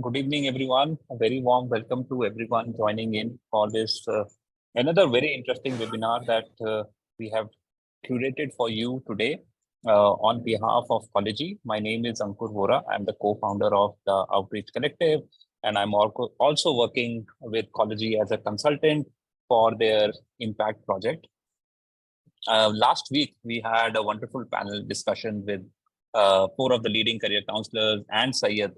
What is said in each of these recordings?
Good evening, everyone. A very warm welcome to everyone joining in for this another very interesting webinar that we have curated for you today on behalf of Collegey. My name is Ankur Vohra. I'm the co-founder of the Outreach Collective, and I'm also working with Collegey as a consultant for their impact project. Last week, we had a wonderful panel discussion with four of the leading career counselors and Syed,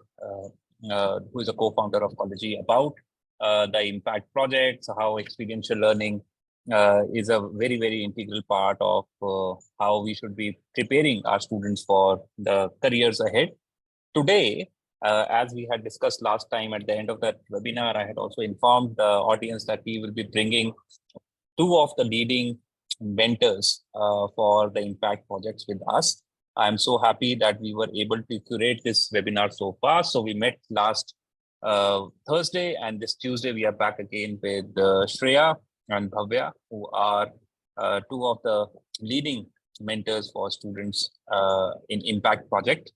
who is a co-founder of Collegey, about the impact projects, how experiential learning is a very, very integral part of how we should be preparing our students for the careers ahead. Today, as we had discussed last time at the end of that webinar, I had also informed the audience that we will be bringing two of the leading mentors for the impact projects with us. I'm so happy that we were able to curate this webinar so fast. So we met last Thursday, and this Tuesday we are back again with Shreya and Bhavya, who are two of the leading mentors for students in impact project.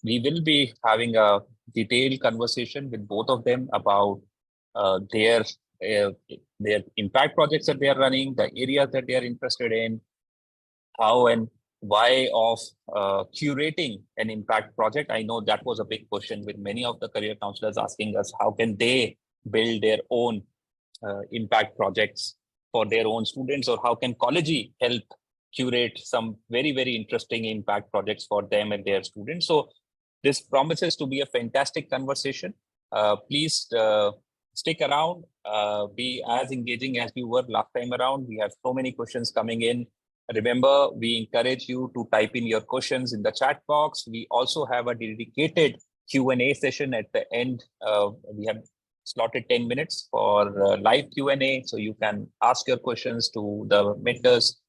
We will be having a detailed conversation with both of them about their impact projects that they are running, the areas that they are interested in, how and why of curating an impact project. I know that was a big question with many of the career counselors asking us, how can they build their own impact projects for their own students, or how can Collegey help curate some very, very interesting impact projects for them and their students. So this promises to be a fantastic conversation. Please stick around, be as engaging as you were last time around. We have so many questions coming in. Remember, we encourage you to type in your questions in the chat box. We also have a dedicated Q&A session at the end. We have slotted 10 minutes for live Q&A, so you can ask your questions to the mentors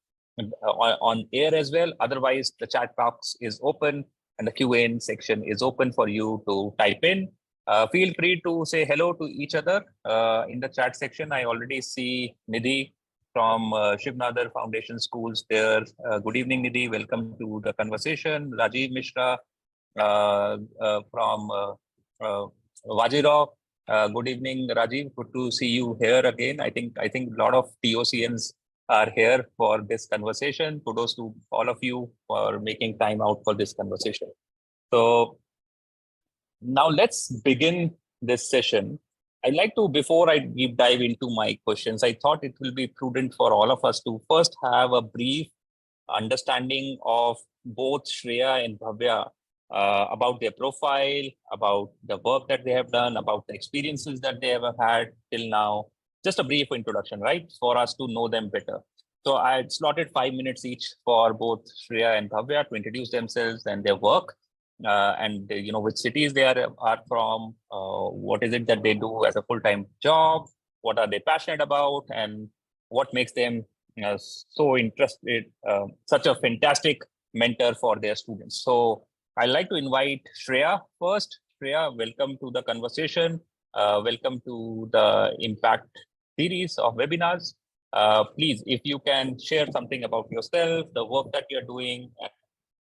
on air as well. Otherwise, the chat box is open and the Q&A section is open for you to type in. Feel free to say hello to each other in the chat section. I already see Nidhi from Shiv Nadar Foundation Schools there. Good evening, Nidhi. Welcome to the conversation. Rajiv Mishra from Vajirao. Good evening, Rajiv. Good to see you here again. I think a lot of TOCNs are here for this conversation. Kudos to all of you for making time out for this conversation. So now let's begin this session. I'd like to, before I deep dive into my questions, I thought it will be prudent for all of us to first have a brief understanding of both Shreya and Bhavya about their profile, about the work that they have done, about the experiences that they have had till now. Just a brief introduction, right? For us to know them better. So I had slotted 5 minutes each for both Shreya and Bhavya to introduce themselves and their work. And which cities they are from, what is it that they do as a full-time job, what are they passionate about, and what makes them so interested, such a fantastic mentor for their students. So I'd like to invite Shreya first. Shreya, welcome to the conversation. Welcome to the Impact series of webinars. Please, if you can share something about yourself, the work that you're doing, and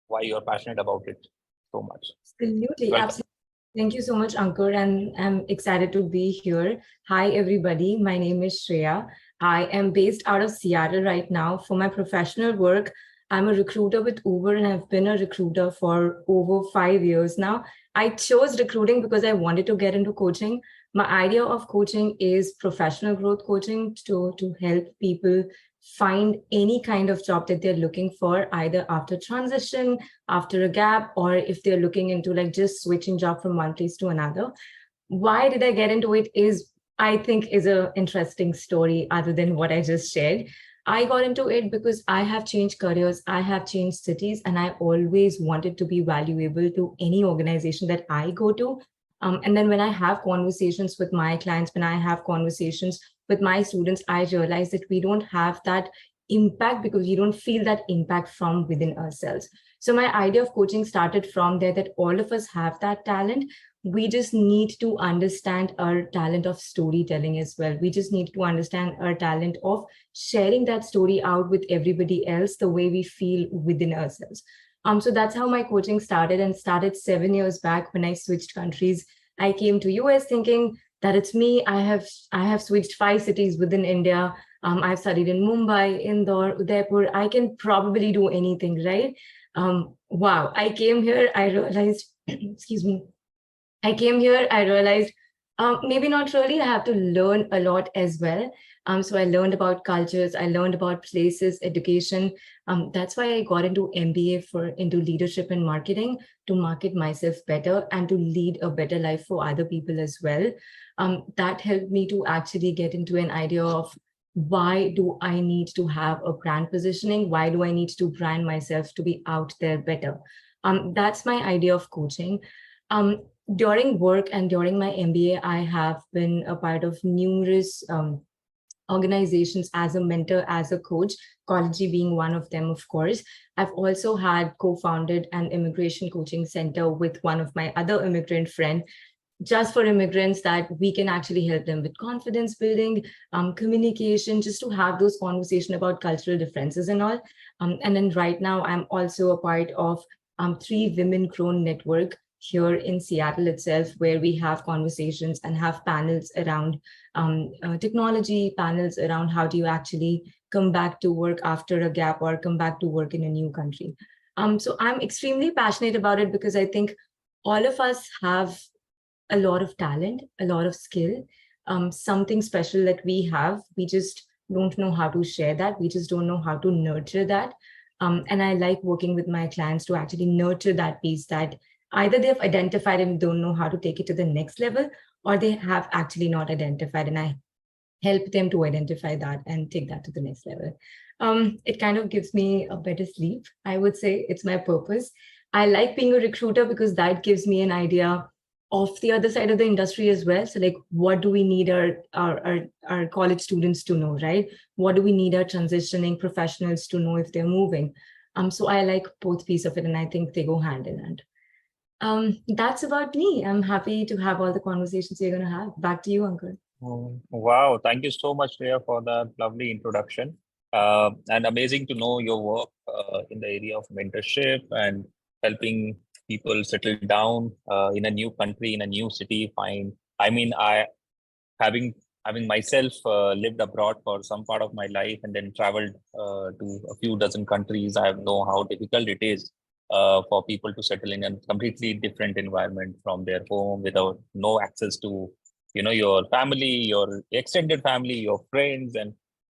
why you're passionate about it so much. Absolutely, absolutely. Thank you so much, Ankur, and I'm excited to be here. Hi, everybody. My name is Shreya. I am based out of Seattle right now. For my professional work, I'm a recruiter with Uber, and I've been a recruiter for over 5 years now. I chose recruiting because I wanted to get into coaching. My idea of coaching is professional growth coaching to help people find any kind of job that they're looking for, either after transition, after a gap, or if they're looking into like just switching job from one place to another. Why did I get into it I think is an interesting story other than what I just shared. I got into it because I have changed careers, I have changed cities, and I always wanted to be valuable to any organization that I go to. And then when I have conversations with my clients, when I have conversations with my students, I realize that we don't have that impact because we don't feel that impact from within ourselves. So my idea of coaching started from there, that all of us have that talent. We just need to understand our talent of storytelling as well. We just need to understand our talent of sharing that story out with everybody else the way we feel within ourselves. So that's how my coaching started, and started 7 years back when I switched countries I came to US thinking that it's me. I have switched 5 cities within India. I've studied in Mumbai, Indore, Udaipur. I can probably do anything, right? Wow. I came here, I realized, excuse me, I came here, I realized maybe not really. I have to learn a lot as well. So I learned about cultures, I learned about places, education. That's why I got into MBA into leadership and marketing to market myself better and to lead a better life for other people as well. That helped me to actually get into an idea of why do I need to have a brand positioning? Why do I need to brand myself to be out there better? That's my idea of coaching. Um, During work and during my MBA, I have been a part of numerous organizations as a mentor, as a coach, Collegey being one of them, of course. I've also had co-founded an immigration coaching center with one of my other immigrant friends, just for immigrants, that we can actually help them with confidence building, communication, just to have those conversations about cultural differences and all. And then right now, I'm also a part of 3 women-grown network here in Seattle itself, where we have conversations and have panels around technology, panels around how do you actually come back to work after a gap or come back to work in a new country. So I'm extremely passionate about it because I think all of us have a lot of talent, a lot of skill, something special that we have. We just don't know how to share that. We just don't know how to nurture that. And I like working with my clients to actually nurture that piece that either they've identified and don't know how to take it to the next level, or they have actually not identified, and I help them to identify that and take that to the next level. It kind of gives me a better sleep, I would say. It's my purpose. I like being a recruiter because that gives me an idea of the other side of the industry as well. So like, what do we need our college students to know, right? What do we need our transitioning professionals to know if they're moving? So I like both pieces of it, and I think they go hand in hand. That's about me. I'm happy to have all the conversations we're going to have. Back to you, Ankur. Wow, thank you so much, Shreya, for that lovely introduction. And amazing to know your work in the area of mentorship and helping people settle down in a new country, in a new city. Fine. I mean, having having myself lived abroad for some part of my life and then traveled to a few dozen countries, I know how difficult it is for people to settle in a completely different environment from their home without no access to your family, your extended family, your friends,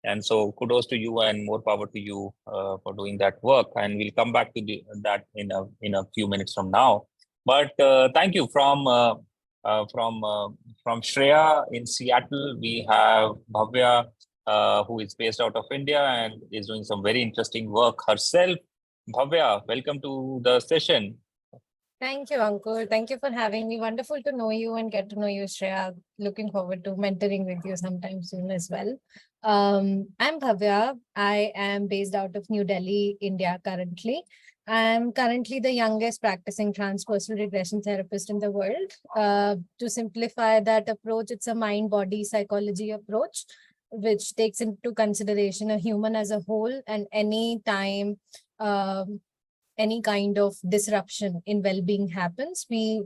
and so kudos to you and more power to you for doing that work. And we'll come back to that in a few minutes from now. But thank you uh, from uh, from Shreya in Seattle. We have Bhavya, who is based out of India and is doing some very interesting work herself. Bhavya, welcome to the session. Thank you, Ankur. Thank you for having me. Wonderful to know you and get to know you, Shreya. Looking forward to mentoring with you sometime soon as well. I'm Bhavya. I am based out of New Delhi, India currently. I'm currently the youngest practicing transpersonal regression therapist in the world. To simplify that approach, it's a mind-body psychology approach, which takes into consideration a human as a whole, and any kind of disruption in well-being happens, we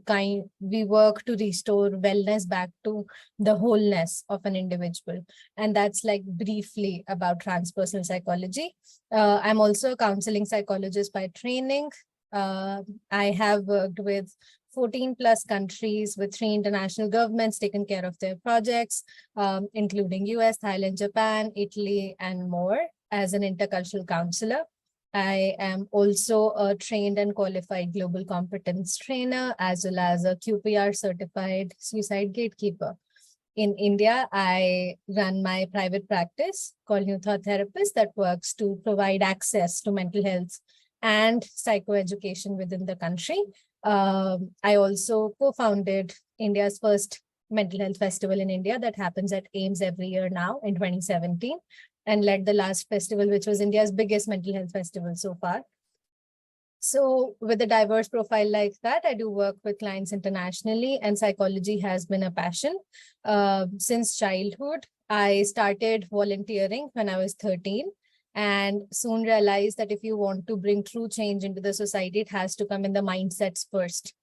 work to restore wellness back to the wholeness of an individual. And that's like briefly about transpersonal psychology. I'm also a counseling psychologist by training. I have worked with 14 plus countries with 3 international governments, taken care of their projects, including US, Thailand, Japan, Italy, and more, as an intercultural counselor. I am also a trained and qualified global competence trainer, as well as a QPR certified suicide gatekeeper. In India, I run my private practice called New Thought Therapist that works to provide access to mental health and psychoeducation within the country. I also co-founded India's first mental health festival in India that happens at AIMS every year now in 2017. And led the last festival, which was India's biggest mental health festival so far. So with a diverse profile like that, I do work with clients internationally, and psychology has been a passion. Since childhood, I started volunteering when I was 13 and soon realized that if you want to bring true change into the society, it has to come in the mindsets first.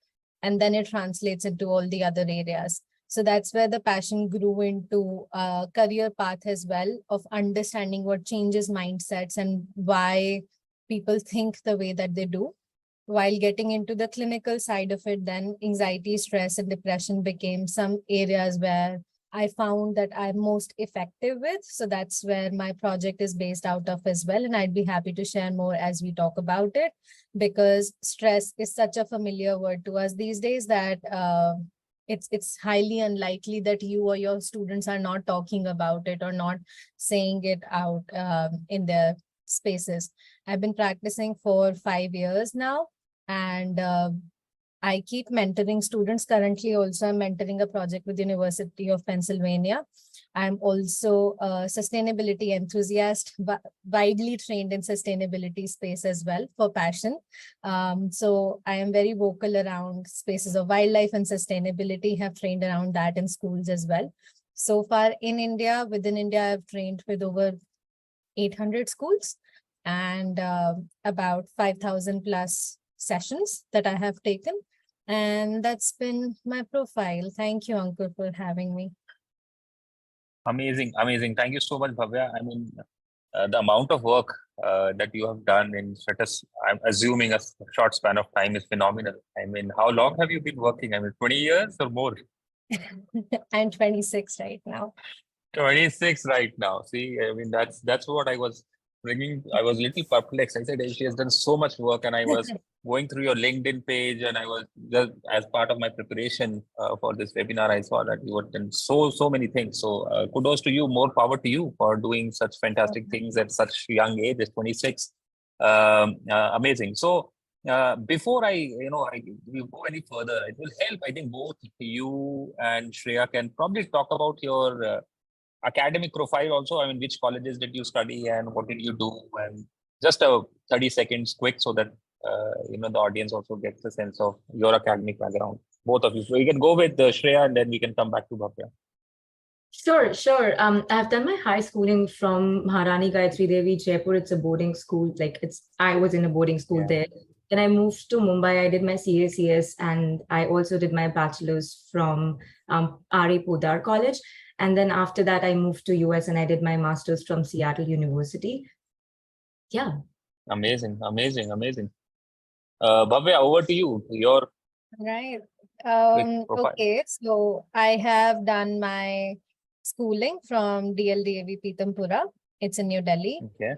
and then it translates into all the other areas. So that's where the passion grew into a career path as well, of understanding what changes mindsets and why people think the way that they do. While getting into the clinical side of it, then anxiety, stress, and depression became some areas where I found that I'm most effective with. So that's where my project is based out of as well. And I'd be happy to share more as we talk about it, because stress is such a familiar word to us these days that it's highly unlikely that you or your students are not talking about it or not saying it out in their spaces. I've been practicing for 5 years now, and I keep mentoring students. Currently also I'm mentoring a project with University of Pennsylvania. I'm also a sustainability enthusiast, widely trained in sustainability space as well for passion. So I am very vocal around spaces of wildlife and sustainability, have trained around that in schools as well. So far in India, within India, I've trained with over 800 schools and about 5,000 plus sessions that I have taken. And that's been my profile. Thank you, Ankur, for having me. Amazing, amazing. Thank you so much, Bhavya. I mean, the amount of work that you have done in such a, I'm assuming a short span of time is phenomenal. I mean, how long have you been working? I mean, 20 years or more? I'm 26 right now. 26 right now. See, I mean, that's what I was bringing. I was a little perplexed. I said, "Hey, she has done so much work," and I was going through your LinkedIn page, and I was just as part of my preparation for this webinar, I saw that you have done so many things. So kudos to you. More power to you for doing such fantastic things at such young age, at 26. Amazing. So before we go any further, it will help. I think both you and Shreya can probably talk about your academic profile also. I mean, which colleges did you study and what did you do? And just a 30 seconds quick so that, the audience also gets a sense of your academic background, both of you. So you can go with Shreya and then we can come back to Bhavya. Sure. I've done my high schooling from Maharani Gayatri Devi, Jaipur. It's a boarding school. I was in a boarding school there. Then I moved to Mumbai. I did my CACS and I also did my bachelor's from R.A. Podar College. And then after that, I moved to US and I did my master's from Seattle University. Yeah. Amazing. Bhavya, over to you. Your Right. profile. Okay, so I have done my schooling from DLDAV Pitampura. It's in New Delhi. Okay.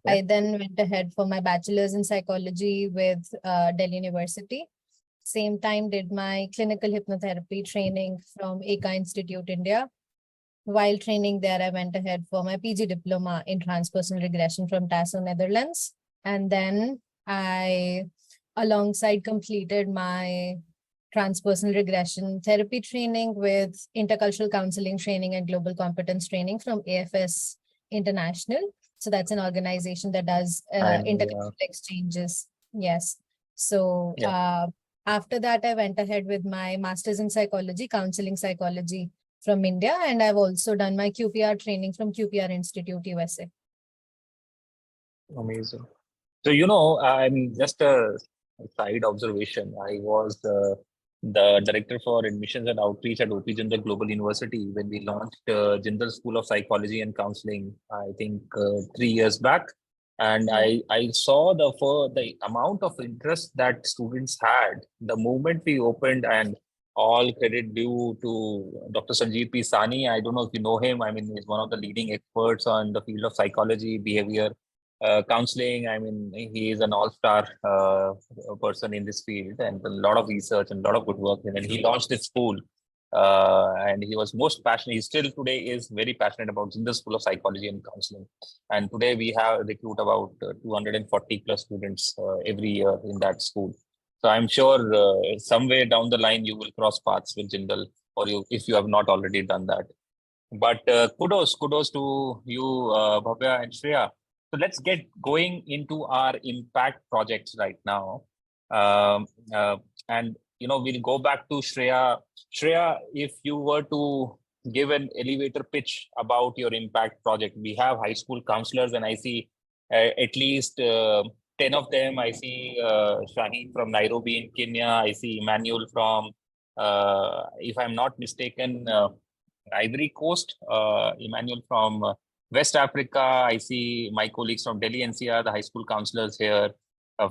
I then went ahead for my bachelor's in psychology with Delhi University. Same time did my clinical hypnotherapy training from Eka Institute, India. While training there, I went ahead for my PG diploma in transpersonal regression from TASO, Netherlands. And then I, alongside, completed my transpersonal regression therapy training with intercultural counseling training and global competence training from AFS International. So that's an organization that does intercultural exchanges. Yes. So after that, I went ahead with my master's in psychology, counseling psychology from India. And I've also done my QPR training from QPR Institute, USA. Amazing. So, I'm just a side observation. I was the director for admissions and outreach at OP Jindal Global University when we launched Jindal School of Psychology and Counseling, I think 3 years back. And I saw the amount of interest that students had the moment we opened, and all credit due to Dr. Sanjeev P. Sani. I don't know if you know him. I mean, he's one of the leading experts on the field of psychology, behavior, counseling. I mean, he is an all-star person in this field, and a lot of research and a lot of good work. And he launched this school, and he was most passionate. He still today is very passionate about the School of Psychology and Counseling. And today we have recruit about 240 plus students every year in that school. So I'm sure somewhere down the line you will cross paths with Jindal, or if you have not already done that. But kudos to you, Bhavya and Shreya. So let's get going into our impact projects right now. And we'll go back to Shreya. Shreya, if you were to give an elevator pitch about your impact project, we have high school counselors, and I see at least 10 of them. I see Shaheen from Nairobi in Kenya. I see Emmanuel from, if I'm not mistaken, Ivory Coast. Emmanuel from West Africa. I see my colleagues from Delhi NCR, the high school counselors here,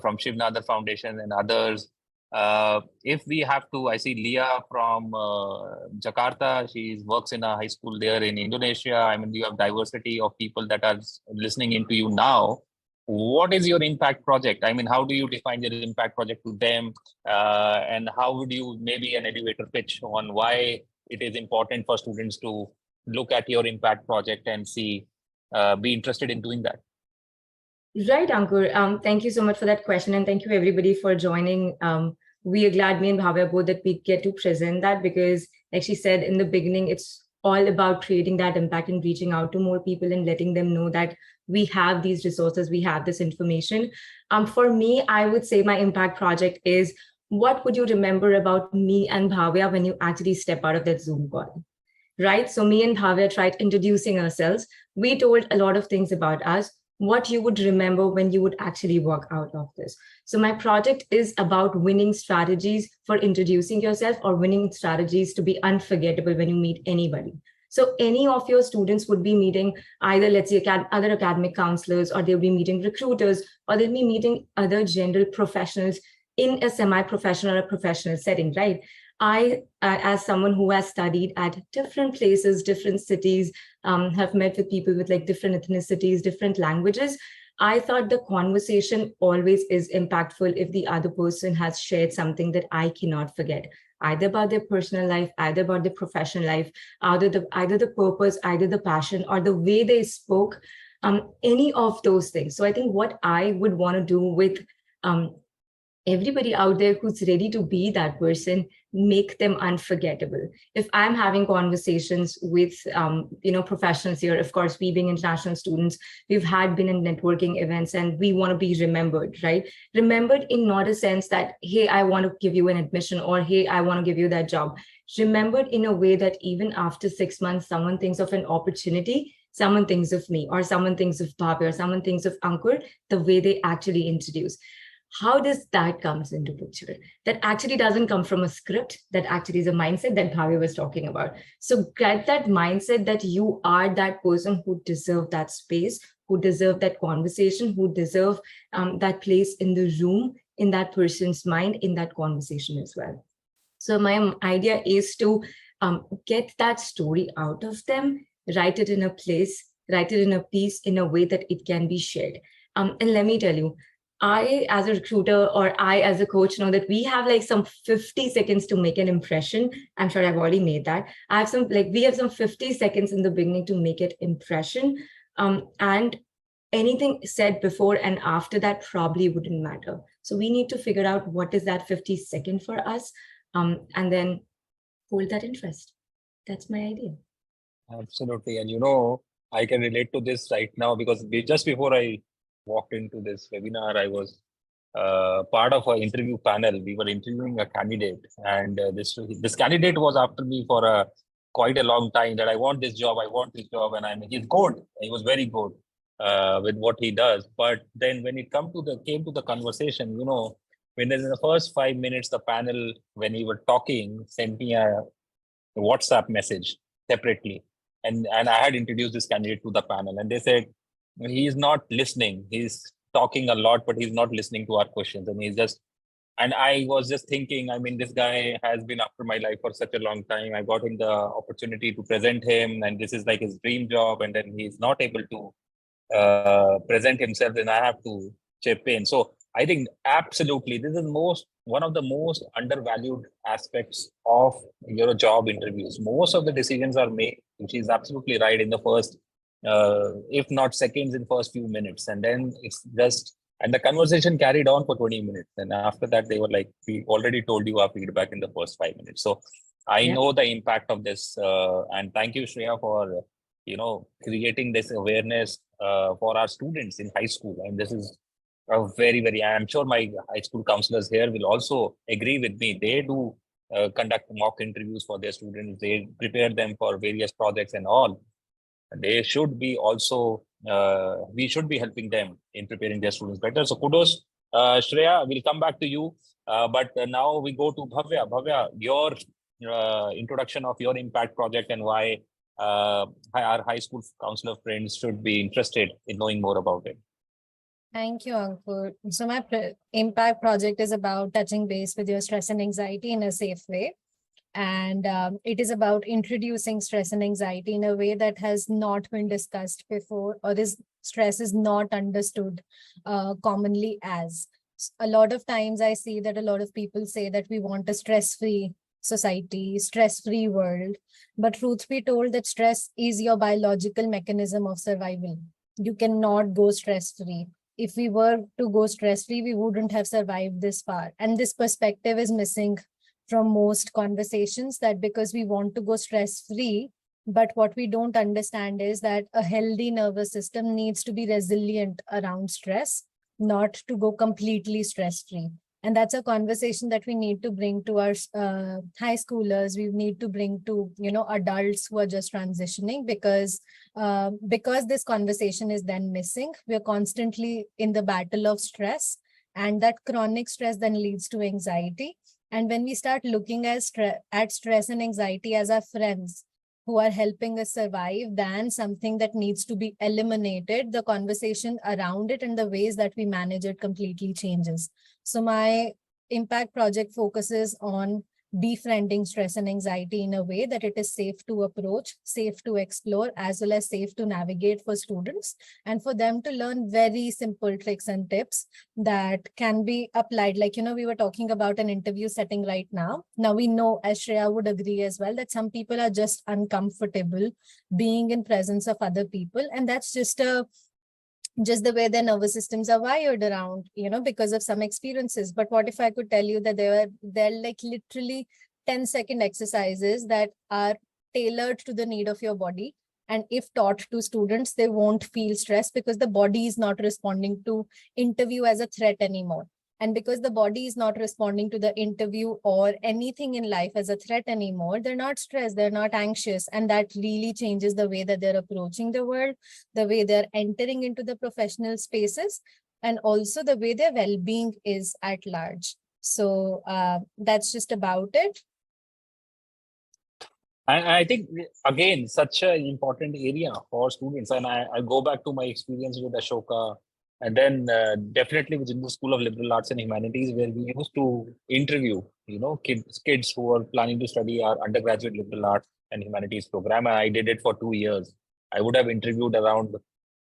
from Shiv Nadar Foundation and others. If we have to, I see Leah from Jakarta. She works in a high school there in Indonesia. I mean, you have diversity of people that are listening into you now. What is your impact project? I mean, how do you define your impact project to them? And how would you maybe an elevator pitch on why it is important for students to look at your impact project and see, be interested in doing that? Right, Ankur. Thank you so much for that question. And thank you everybody for joining. We are glad, me and Bhavya both, that we get to present that because, like she said in the beginning, it's all about creating that impact and reaching out to more people and letting them know that we have these resources, we have this information. For me, I would say my impact project is, what would you remember about me and Bhavya when you actually step out of that Zoom call? Right? So me and Bhavya tried introducing ourselves. We told a lot of things about us, what you would remember when you would actually walk out of this. So my project is about winning strategies for introducing yourself or winning strategies to be unforgettable when you meet anybody. So any of your students would be meeting either, let's say, other academic counselors, or they'll be meeting recruiters, or they'll be meeting other general professionals in a semi-professional or professional setting, right? I, as someone who has studied at different places, different cities, have met with people with like different ethnicities, different languages, I thought the conversation always is impactful if the other person has shared something that I cannot forget, either about their personal life, either about their professional life, either the purpose, either the passion, or the way they spoke, any of those things. So I think what I would want to do with everybody out there who's ready to be that person, make them unforgettable. If I'm having conversations with professionals here, of course, we being international students, we've been in networking events, and we want to be remembered, right? Remembered in not a sense that, hey, I want to give you an admission, or hey, I want to give you that job. Remembered in a way that even after 6 months, someone thinks of an opportunity, someone thinks of me, or someone thinks of Bhavya, or someone thinks of Ankur, the way they actually introduce. How does that comes into picture? That actually doesn't come from a script. That actually is a mindset that Bhavya was talking about. So get that mindset that you are that person who deserve that space, who deserve that conversation, who deserve that place in the room, in that person's mind, in that conversation as well. So my idea is to get that story out of them, write it in a place, write it in a piece in a way that it can be shared. And let me tell you, I, as a recruiter, or I, as a coach, know that we have like some 50 seconds to make an impression. I'm sure I've already made that. We have some 50 seconds in the beginning to make it impression. And anything said before and after that probably wouldn't matter. So we need to figure out what is that 50-second for us, and then hold that interest. That's my idea. Absolutely. And I can relate to this right now because just before I walked into this webinar, I was part of an interview panel. We were interviewing a candidate, and this candidate was after me for quite a long time that I want this job, and he's good. He was very good with what he does. But then when it came to the conversation, when in the first 5 minutes, the panel, when we were talking, sent me a WhatsApp message separately, and I had introduced this candidate to the panel, and they said, he's not listening. He's talking a lot, but he's not listening to our questions. And I was just thinking, I mean, this guy has been after my life for such a long time. I got him the opportunity to present him, and this is like his dream job. And then he's not able to present himself, and I have to chip in. So I think absolutely, this is one of the most undervalued aspects of your job interviews. Most of the decisions are made, which is absolutely right, in the first if not seconds, in first few minutes, and then and the conversation carried on for 20 minutes, and after that they were like, we already told you our feedback in the first 5 minutes. So I know the impact of this, and thank you, Shreya, for creating this awareness for our students in high school. And this is a very, I'm sure my high school counselors here will also agree with me. They do conduct mock interviews for their students. They prepare them for various projects and all. They should be also we should be helping them in preparing their students better. So kudos. Shreya, we'll come back to you. But now we go to Bhavya. Bhavya, your introduction of your impact project and why our high school counselor friends should be interested in knowing more about it. Thank you, Ankur. So my impact project is about touching base with your stress and anxiety in a safe way. And it is about introducing stress and anxiety in a way that has not been discussed before, or this stress is not understood commonly as. A lot of times I see that a lot of people say that we want a stress-free society, stress-free world. But truth be told, that stress is your biological mechanism of survival. You cannot go stress-free. If we were to go stress-free, we wouldn't have survived this far. And this perspective is missing from most conversations, that because we want to go stress-free, but what we don't understand is that a healthy nervous system needs to be resilient around stress, not to go completely stress-free. And that's a conversation that we need to bring to our high schoolers. We need to bring to, adults who are just transitioning, because this conversation is then missing. We're constantly in the battle of stress, and that chronic stress then leads to anxiety. And when we start looking at stress and anxiety as our friends who are helping us survive than something that needs to be eliminated, the conversation around it and the ways that we manage it completely changes. So my impact project focuses on befriending stress and anxiety in a way that it is safe to approach, safe to explore, as well as safe to navigate for students, and for them to learn very simple tricks and tips that can be applied. Like, we were talking about an interview setting right now. Now we know, as Shreya would agree as well, that some people are just uncomfortable being in presence of other people. And that's just the way their nervous systems are wired around, because of some experiences. But what if I could tell you that they're like literally 10-second exercises that are tailored to the need of your body. And if taught to students, they won't feel stressed because the body is not responding to interview as a threat anymore. And because the body is not responding to the interview or anything in life as a threat anymore, they're not stressed, they're not anxious. And that really changes the way that they're approaching the world, the way they're entering into the professional spaces, and also the way their well-being is at large. So that's just about it. I think, again, such an important area for students. And I go back to my experience with Ashoka, and then definitely within the School of Liberal Arts and Humanities, where we used to interview, kids who are planning to study our undergraduate liberal arts and humanities program. And I did it for 2 years. I would have interviewed around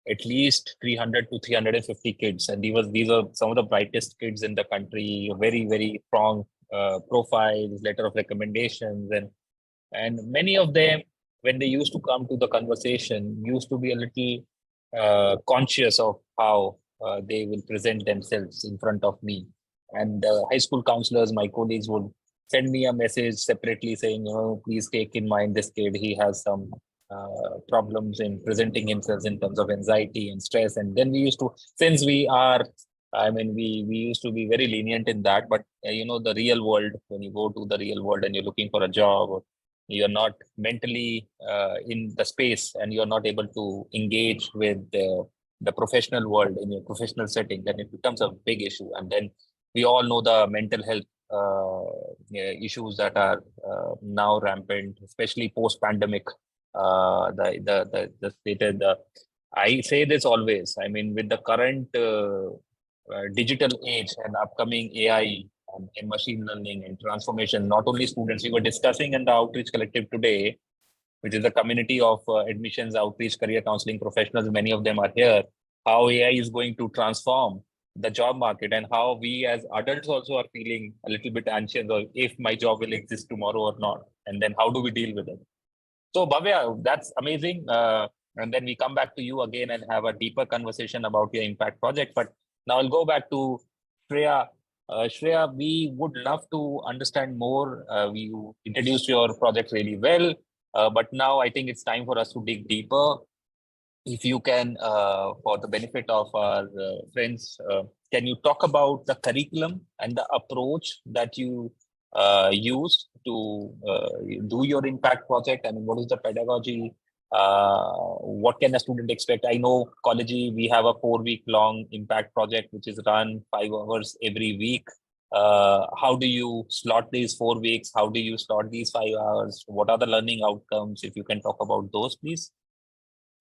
at least 300 to 350 kids. And these are some of the brightest kids in the country, very, very strong profiles, letter of recommendations. And many of them, when they used to come to the conversation, used to be a little conscious of how they will present themselves in front of me. And high school counselors, my colleagues, would send me a message separately saying, please take in mind this kid, he has some problems in presenting himself in terms of anxiety and stress. And then we used to, since we used to be very lenient in that. But, the real world, when you go to the real world and you're looking for a job, or you're not mentally in the space and you're not able to engage with the professional world in your professional setting, then it becomes a big issue. And then we all know the mental health issues that are now rampant, especially post-pandemic. The stated, I say this always, with the current digital age and upcoming AI and machine learning and transformation, not only students, we were discussing in the Outreach Collective today, which is a community of admissions, outreach, career counseling professionals. Many of them are here. How AI is going to transform the job market, and how we as adults also are feeling a little bit anxious, or if my job will exist tomorrow or not, and then how do we deal with it? So Bhavya, that's amazing. And then we come back to you again and have a deeper conversation about your impact project. But now I'll go back to Shreya. Shreya, we would love to understand more. You introduced your project really well, but now I think it's time for us to dig deeper. If you can, for the benefit of our friends, can you talk about the curriculum and the approach that you use to do your impact project? What is the pedagogy What can a student expect? I know Collegey, we have a 4-week long impact project, which is run 5 hours every week. How do you slot these 4 weeks? How do you slot these 5 hours? What are the learning outcomes? If you can talk about those, please.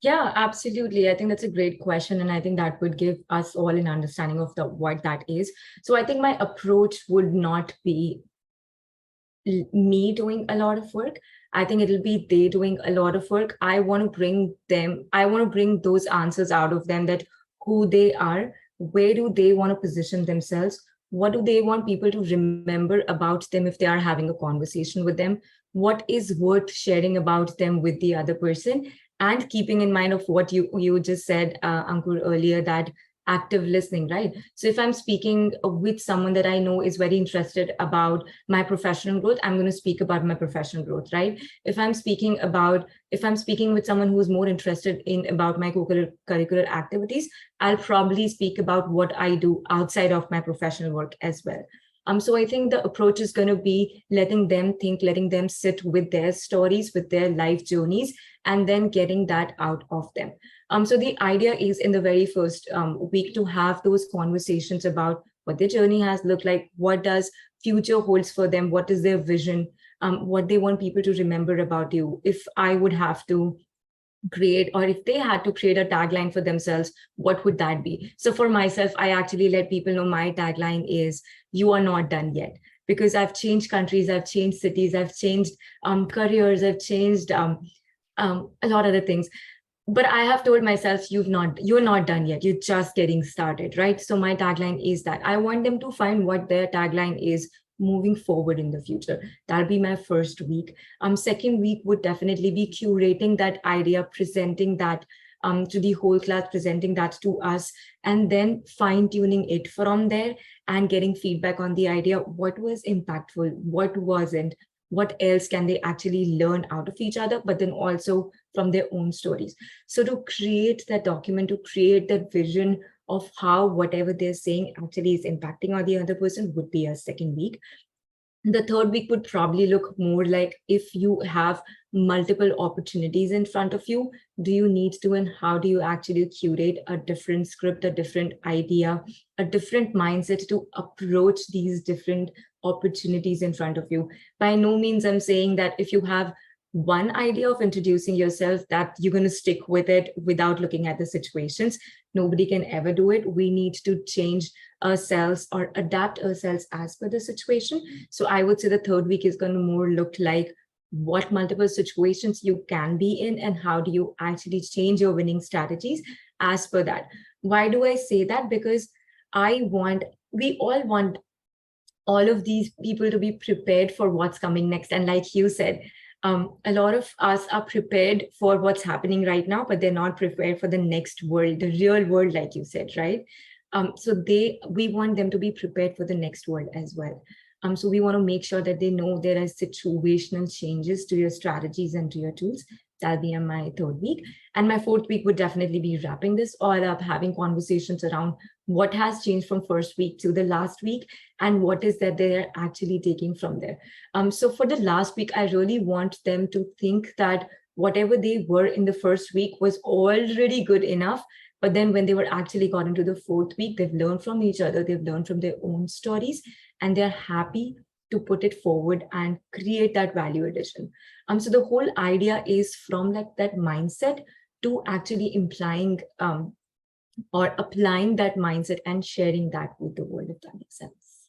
Yeah, absolutely. I think that's a great question. And I think that would give us all an understanding of what that is. So I think my approach would not be me doing a lot of work. I think it'll be they doing a lot of work. I want to bring those answers out of them, that who they are, where do they want to position themselves, what do they want people to remember about them if they are having a conversation with them, what is worth sharing about them with the other person, and keeping in mind of what you just said, Ankur, earlier, that active listening, right? So if I'm speaking with someone that I know is very interested about my professional growth, I'm going to speak about my professional growth, right? If I'm speaking with someone who's more interested in about my co-curricular activities, I'll probably speak about what I do outside of my professional work as well. So I think the approach is going to be letting them think, letting them sit with their stories, with their life journeys, and then getting that out of them. So the idea is in the very first week to have those conversations about what their journey has looked like, what does future holds for them, what is their vision, what they want people to remember about you. If I would have to create, or if they had to create a tagline for themselves, what would that be? So for myself, I actually let people know my tagline is, you are not done yet. Because I've changed countries, I've changed cities, I've changed careers, I've changed a lot of other things. But I have told myself, you're not done yet. You're just getting started, right? So my tagline is that I want them to find what their tagline is moving forward in the future. That'll be my first week. Second week would definitely be curating that idea, presenting that to the whole class, presenting that to us, and then fine-tuning it from there and getting feedback on the idea. What was impactful? What wasn't? What else can they actually learn out of each other, but then also from their own stories. So to create that document, to create that vision of how whatever they're saying actually is impacting on the other person would be a second week. The third week would probably look more like, if you have multiple opportunities in front of you, do you need to, and how do you actually curate a different script, a different idea, a different mindset to approach these different opportunities in front of you? By no means I'm saying that if you have one idea of introducing yourself, that you're going to stick with it without looking at the situations. Nobody can ever do it. We need to change ourselves or adapt ourselves as per the situation. So I would say the third week is going to more look like what multiple situations you can be in and how do you actually change your winning strategies as per that. Why do I say that? Because we all want all of these people to be prepared for what's coming next. And like you said, a lot of us are prepared for what's happening right now, but they're not prepared for the next world, the real world, like you said, right? So we want them to be prepared for the next world as well. So we want to make sure that they know there are situational changes to your strategies and to your tools. That'll be on my third week. And my fourth week would definitely be wrapping this all up, having conversations around what has changed from first week to the last week, and what is that they're actually taking from there. So for the last week, I really want them to think that whatever they were in the first week was already good enough. But then when they were actually got into the fourth week, they've learned from each other, they've learned from their own stories, and they're happy to put it forward and create that value addition. So the whole idea is from like that mindset to actually implying or applying that mindset and sharing that with the world, if that makes sense.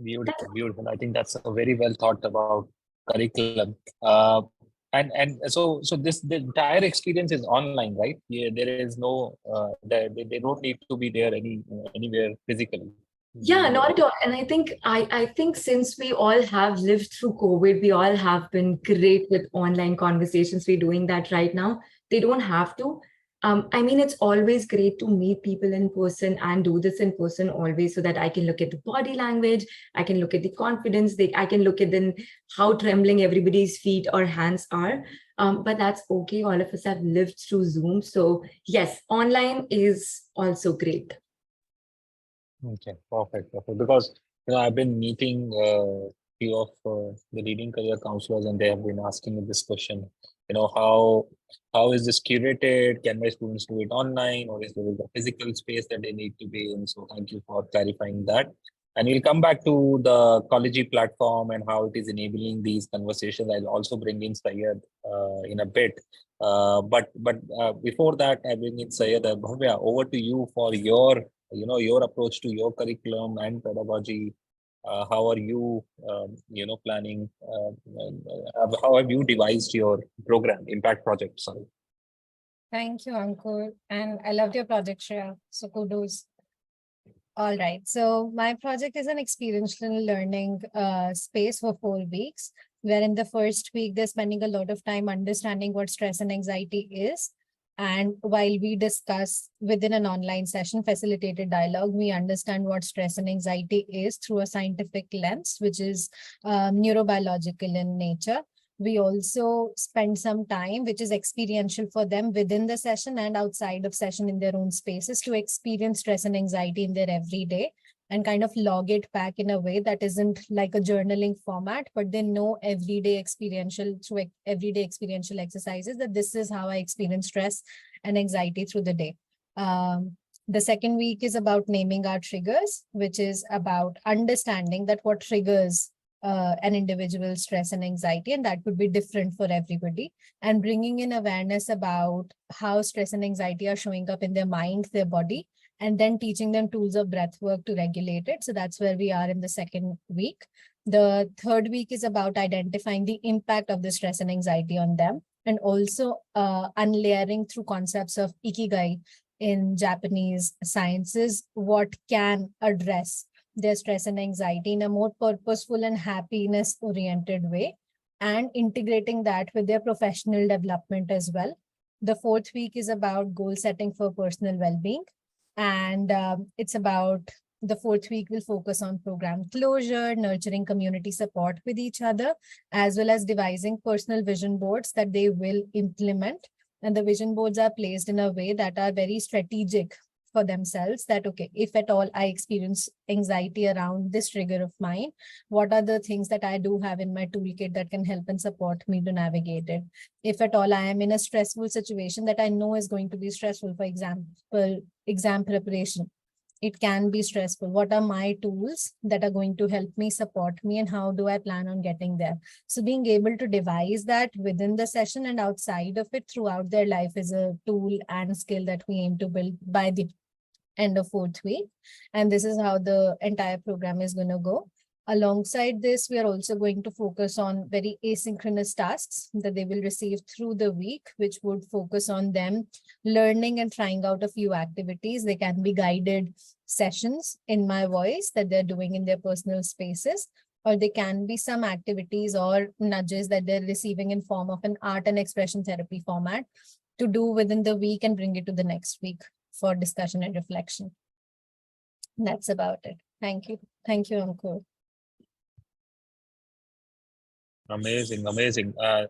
Beautiful. I think that's a very well thought about curriculum. So the entire experience is online, right? Yeah, there is no they don't need to be there anywhere physically. Yeah, not at all. And I think since we all have lived through COVID, we all have been great with online conversations. We're doing that right now. They don't have to. I mean, it's always great to meet people in person and do this in person always, so that I can look at the body language, I can look at the confidence, I can look at then how trembling everybody's feet or hands are. But that's okay. All of us have lived through Zoom. So yes, online is also great. Okay, perfect. Because I've been meeting few of the leading career counselors, and they have been asking me this question. How is this curated? Can my students do it online, or is there a physical space that they need to be in? So thank you for clarifying that. And we'll come back to the Collegey platform and how it is enabling these conversations. I'll also bring in Syed in a bit. But before that, I bring in Syed. Bhavya, over to you for your approach to your curriculum and pedagogy. How are you planning? How have you devised your program, impact project? Sorry. Thank you, Ankur. And I loved your project, Shreya. So kudos. All right. So my project is an experiential learning space for 4 weeks, where in the first week, they're spending a lot of time understanding what stress and anxiety is. And while we discuss within an online session, facilitated dialogue, we understand what stress and anxiety is through a scientific lens, which is neurobiological in nature. We also spend some time, which is experiential for them within the session and outside of session in their own spaces, to experience stress and anxiety in their everyday and kind of log it back in a way that isn't like a journaling format, but they know everyday experiential exercises that this is how I experience stress and anxiety through the day. The second week is about naming our triggers, which is about understanding that what triggers an individual's stress and anxiety, and that would be different for everybody, and bringing in awareness about how stress and anxiety are showing up in their mind, their body, and then teaching them tools of breath work to regulate it. So that's where we are in the second week. The third week is about identifying the impact of the stress and anxiety on them, and also unlayering through concepts of ikigai in Japanese sciences, what can address their stress and anxiety in a more purposeful and happiness-oriented way, and integrating that with their professional development as well. The fourth week is about goal setting for personal well-being. And it's about the fourth week will focus on program closure, nurturing community support with each other, as well as devising personal vision boards that they will implement. And the vision boards are placed in a way that are very strategic for themselves, that, okay, if at all I experience anxiety around this trigger of mine, what are the things that I do have in my toolkit that can help and support me to navigate it? If at all I am in a stressful situation that I know is going to be stressful, for example, exam preparation, it can be stressful. What are my tools that are going to help me, support me, and how do I plan on getting there? So being able to devise that within the session and outside of it throughout their life is a tool and skill that we aim to build by the end of fourth week. And this is how the entire program is going to go. Alongside this, we are also going to focus on very asynchronous tasks that they will receive through the week, which would focus on them learning and trying out a few activities. They can be guided sessions in my voice that they're doing in their personal spaces, or they can be some activities or nudges that they're receiving in form of an art and expression therapy format to do within the week and bring it to the next week for discussion and reflection. That's about it. Thank you. Thank you, Ankur. Amazing. I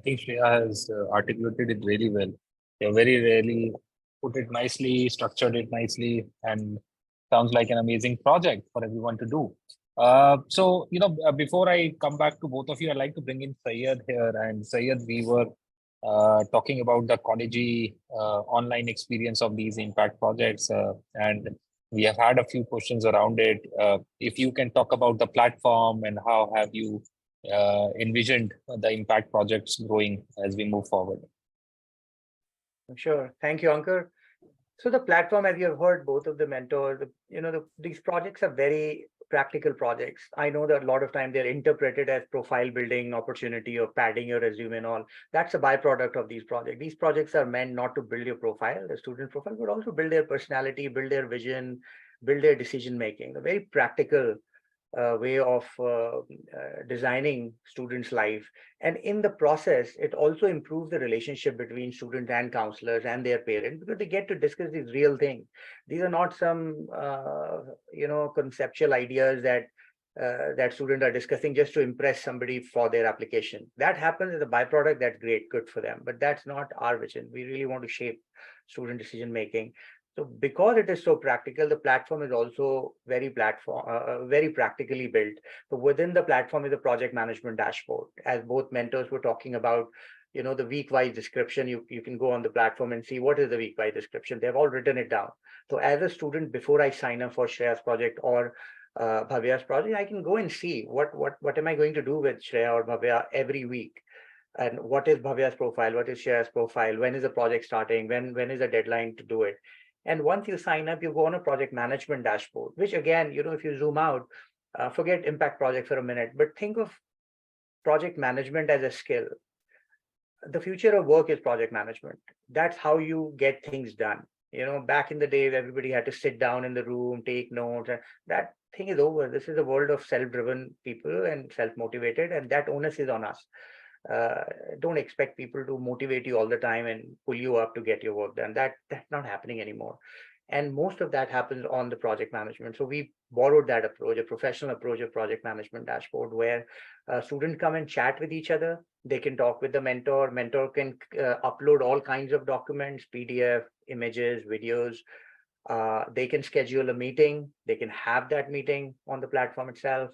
think Shreya has articulated it really well. You very rarely put it nicely, structured it nicely, and sounds like an amazing project for everyone to do. So, before I come back to both of you, I'd like to bring in Syed here. And Syed, we were talking about the Collegey online experience of these impact projects, and we have had a few questions around it. If you can talk about the platform and how have you envisioned the impact projects growing as we move forward? Sure. Thank you, Ankur. So the platform, as you have heard, both of the mentors, these projects are very practical projects. I know that a lot of time they're interpreted as profile building opportunity or padding your resume and all. That's a byproduct of these projects. These projects are meant not to build your profile, the student profile, but also build their personality, build their vision, build their decision making. A very practical way of designing students' life. And in the process, it also improves the relationship between students and counselors and their parents, because they get to discuss these real things. These are not some, conceptual ideas that that students are discussing just to impress somebody for their application. That happens as a byproduct. That's great, good for them. But that's not our vision. We really want to shape student decision making. So because it is so practical, the platform is also very very practically built. So within the platform is a project management dashboard. As both mentors were talking about, the week-wise description, you can go on the platform and see what is the week-wise description. They've all written it down. So as a student, before I sign up for Shreya's project or Bhavya's project, I can go and see what am I going to do with Shreya or Bhavya every week. And what is Bhavya's profile? What is Shreya's profile? When is the project starting? When is the deadline to do it? And once you sign up, you go on a project management dashboard, which again, if you zoom out, forget impact project for a minute, but think of project management as a skill. The future of work is project management. That's how you get things done. Back in the day, everybody had to sit down in the room, take notes, and that thing is over. This is a world of self-driven people and self-motivated, and that onus is on us. Don't expect people to motivate you all the time and pull you up to get your work done. That's not happening anymore. And most of that happens on the project management. So we borrowed that approach, a professional approach of project management dashboard, where students come and chat with each other. They can talk with the mentor. Mentor can upload all kinds of documents, PDF, images, videos. They can schedule a meeting. They can have that meeting on the platform itself.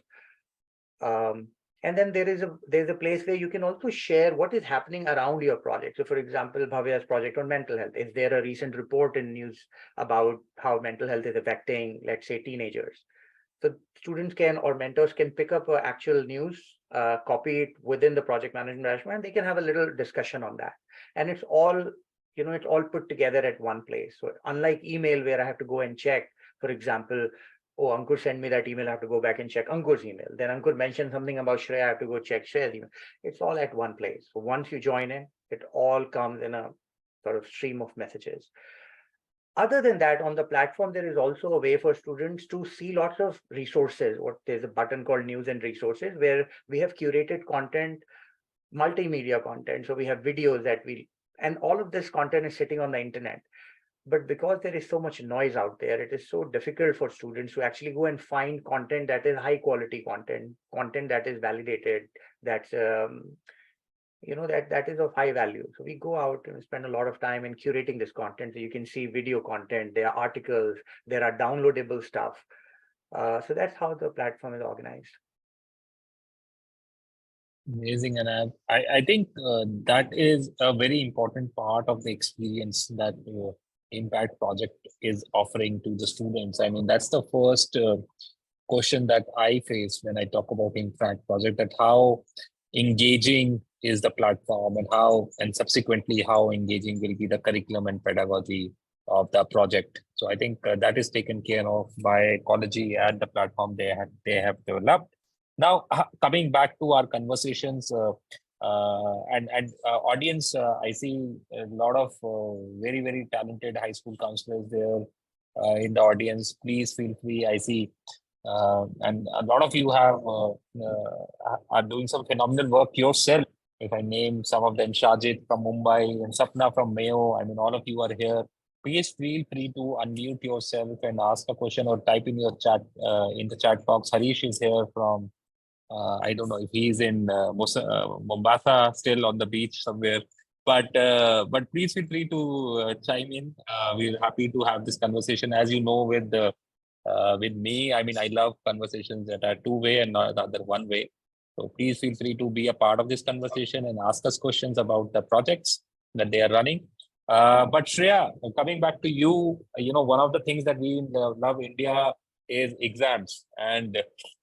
And then there's a place where you can also share what is happening around your project. So for example, Bhavya's project on mental health. Is there a recent report in news about how mental health is affecting, let's say, teenagers? So students can, or mentors can pick up actual news, copy it within the project management dashboard, and they can have a little discussion on that. And it's all, it's all put together at one place. So unlike email where I have to go and check, for example, oh, Ankur sent me that email, I have to go back and check Ankur's email. Then Ankur mentioned something about Shreya, I have to go check Shreya's email. It's all at one place. So once you join in, it all comes in a sort of stream of messages. Other than that, on the platform, there is also a way for students to see lots of resources. There's a button called News and Resources, where we have curated content, multimedia content. So we have videos and all of this content is sitting on the internet. But because there is so much noise out there, it is so difficult for students to actually go and find content that is high quality content that is validated, that's that is of high value. So we go out and spend a lot of time in curating this content. So you can see video content, there are articles, there are downloadable stuff. So that's how the platform is organized. Amazing, and I think that is a very important part of the experience that Impact Project is offering to the students. I mean, that's the first question that I face when I talk about Impact Project, that how engaging is the platform and subsequently how engaging will be the curriculum and pedagogy of the project. So I think that is taken care of by Collegey and the platform they have developed. Now, coming back to our conversations, and audience, I see a lot of very, very talented high school counselors there in the audience. Please feel free. I see, and a lot of you are doing some phenomenal work yourself. If I name some of them, Shajit from Mumbai and Sapna from Mayo, I mean, all of you are here. Please feel free to unmute yourself and ask a question or type in your chat in the chat box. Harish is here from. I don't know if he's in Mombasa, still on the beach somewhere, but please feel free to chime in. We're happy to have this conversation. As you know, with me, I mean, I love conversations that are two-way and not the other one-way. So please feel free to be a part of this conversation and ask us questions about the projects that they are running. But Shreya, coming back to you, one of the things that we love India is exams, and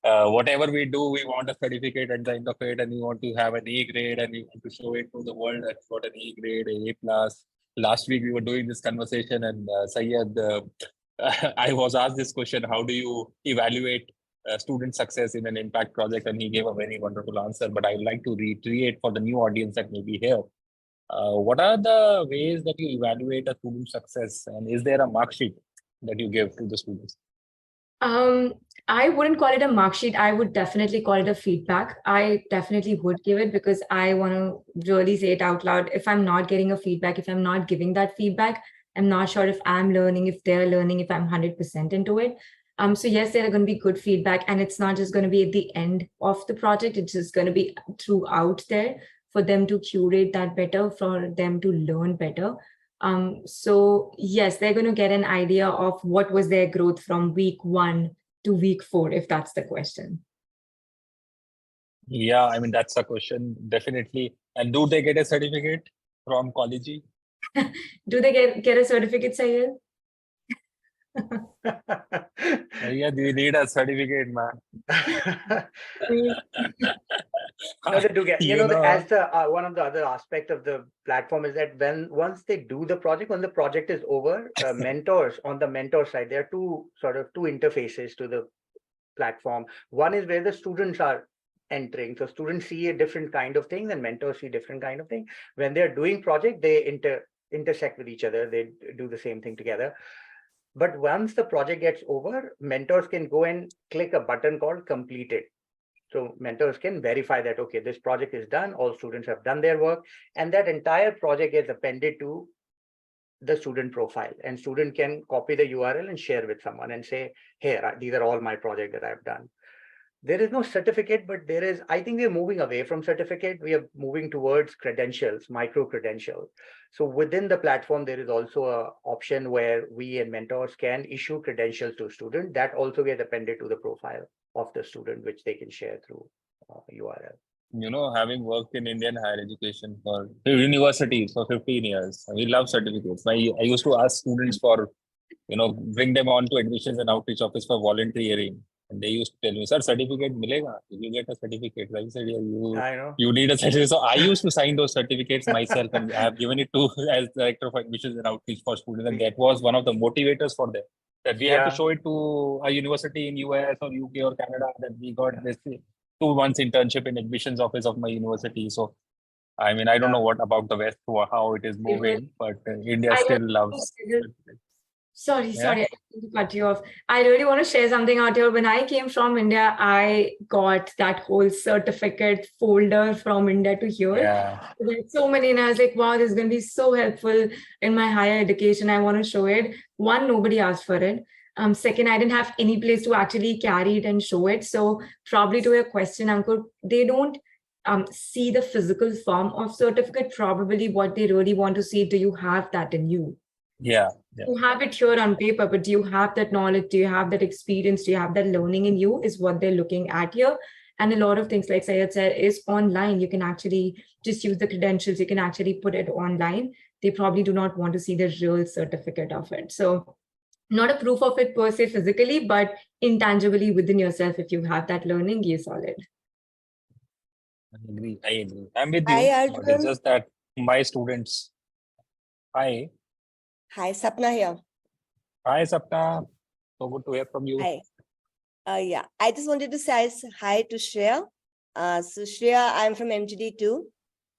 whatever we do, we want a certificate at the end of it, and we want to have an A grade, and we want to show it to the world that got an A grade, A plus. Last week we were doing this conversation, and Syed, I was asked this question: how do you evaluate student success in an impact project? And he gave a very wonderful answer. But I would like to reiterate for the new audience that may be here. What are the ways that you evaluate a student success, and is there a mark sheet that you give to the students? I wouldn't call it a mark sheet. I would definitely call it a feedback. I definitely would give it because I want to really say it out loud. If I'm not getting a feedback, if I'm not giving that feedback, I'm not sure if I'm learning, if they're learning, if I'm 100% into it. So yes, there are going to be good feedback, and it's not just going to be at the end of the project. It's just going to be throughout there for them to curate that better, for them to learn better. So yes, they're going to get an idea of what was their growth from week 1 to week 4, if that's the question. Yeah, I mean, that's the question, definitely. And do they get a certificate from Collegey? Do they get a certificate, Sayed? Yeah, we need a certificate, man. No, they do get, You as know, the one of the other aspect of the platform is that once they do the project, when the project is over, mentors on the mentor side, there are two interfaces to the platform. One is where the students are entering. So students see a different kind of thing and mentors see different kind of thing. When they're doing project, they intersect with each other. They do the same thing together. But once the project gets over, mentors can go and click a button called completed. So mentors can verify that, okay, this project is done, all students have done their work, and that entire project gets appended to the student profile, and student can copy the URL and share with someone and say, here, these are all my projects that I've done. There is no certificate, but I think we're moving away from certificate. We are moving towards credentials, micro credentials. So within the platform, there is also an option where we and mentors can issue credentials to students that also get appended to the profile of the student, which they can share through URL. having worked in Indian higher education for universities for 15 years, we love certificates. I used to ask students for, bring them on to admissions and outreach office for volunteering. And they used to tell me, sir, certificate milega. If you get a certificate, I said, yeah, I know. you need a certificate. So I used to sign those certificates myself, and I have given it to as director of admissions and outreach for students. And that was one of the motivators for them, that we have to show it to a university in US or UK or Canada that we got this 2 months internship in admissions office of my university. So I mean, I don't know what about the West, how it is moving, but India still loves. Sorry, I didn't mean to cut you off. I really want to share something out here. When I came from India, I got that whole certificate folder from India to here. Yeah. There's so many, and I was like, wow, this is going to be so helpful in my higher education. I want to show it. One, nobody asked for it. Second, I didn't have any place to actually carry it and show it. So probably to your question, Ankur, they don't see the physical form of certificate. Probably what they really want to see, do you have that in you? Yeah. You have it here on paper, but do you have that knowledge? Do you have that experience? Do you have that learning in you is what they're looking at here. And a lot of things, like Syed said, is online. You can actually just use the credentials. You can actually put it online. They probably do not want to see the real certificate of it. So not a proof of it per se physically, but intangibly within yourself. If you have that learning, you're solid. I agree. I'm with you. But it's just that my students. Hi, Sapna here. Hi, Sapna. So good to hear from you. Hi. Yeah, I just wanted to say hi to Shreya. So Shreya, I'm from MGD too,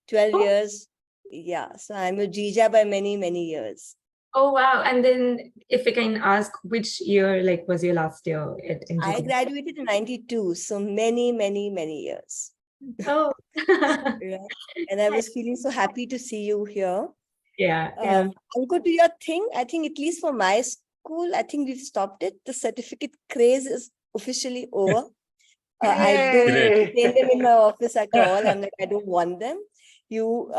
12 years. Yeah, so I'm a Jija by many, many years. Oh, wow. And then if I can ask, which year was your last year at MGD? I graduated in 92, so many, many, many years. Oh. Yeah. And I was feeling so happy to see you here. Yeah. Ankur, to your thing, I think at least for my school, I think we've stopped it. The certificate craze is officially over. I don't retain them in my office at all. I'm like, I don't want them. You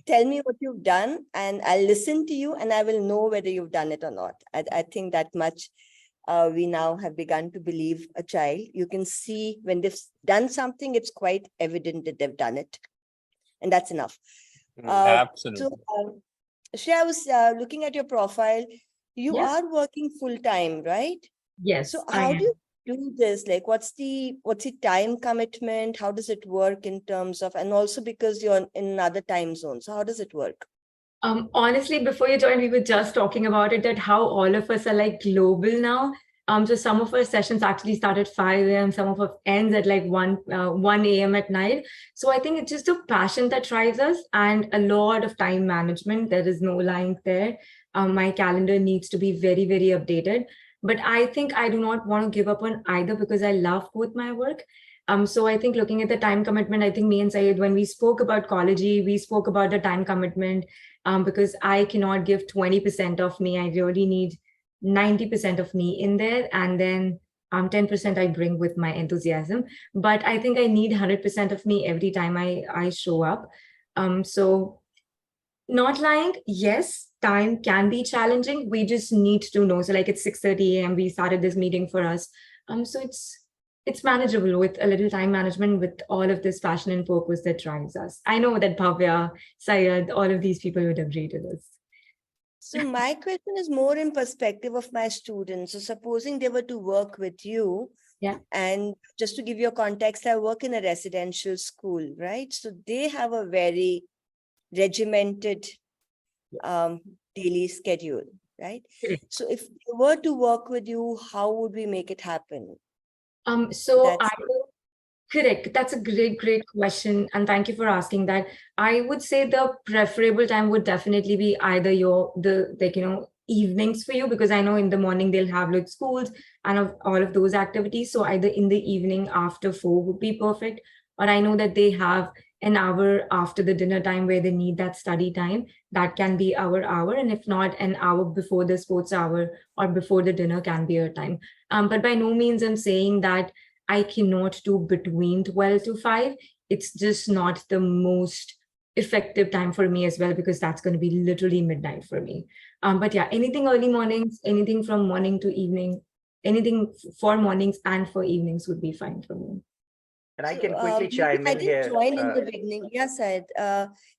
tell me what you've done and I'll listen to you and I will know whether you've done it or not. I think that much we now have begun to believe a child. You can see when they've done something, it's quite evident that they've done it. And that's enough. Absolutely. So, Shreya, I was looking at your profile. You are working full time, right? Yes. So how do you do this? Like, what's the time commitment? How does it work in terms of, and also because you're in another time zone. So how does it work? Honestly, before you joined, we were just talking about it, that how all of us are global now. So some of our sessions actually start at 5 a.m. Some of us ends at 1 a.m. at night. So I think it's just a passion that drives us and a lot of time management. There is no lying there. My calendar needs to be very, very updated. But I think I do not want to give up on either because I love both my work. So I think looking at the time commitment, I think me and Syed, when we spoke about Collegey, we spoke about the time commitment because I cannot give 20% of me. I really need 90% of me in there, and then 10% I bring with my enthusiasm. But I think I need 100% of me every time I show up. So not lying, yes, time can be challenging. We just need to know. So like it's 6:30 a.m. We started this meeting for us. So it's manageable with a little time management, with all of this passion and purpose that drives us. I know that Bhavya, Syed, all of these people would agree to this. So my question is more in perspective of my students. So supposing they were to work with you, Yeah. and just to give you a context, I work in a residential school, right? So they have a very regimented daily schedule, right? Correct. So if they were to work with you, how would we make it happen? So That's I will correct. That's a great question. And thank you for asking that. I would say the preferable time would definitely be either evenings for you, because I know in the morning they'll have like schools and all of those activities. So either in the evening after 4 would be perfect. Or I know that they have an hour after the dinner time where they need that study time. That can be our hour. And if not, an hour before the sports hour or before the dinner can be your time. But by no means I'm saying that I cannot do between 12 to 5. It's just not the most effective time for me as well, because that's going to be literally midnight for me. But yeah, anything early mornings, anything from morning to evening, anything for mornings and for evenings would be fine for me. And I so, can quickly maybe chime I in didn't here. join in the beginning. Yes, Syed.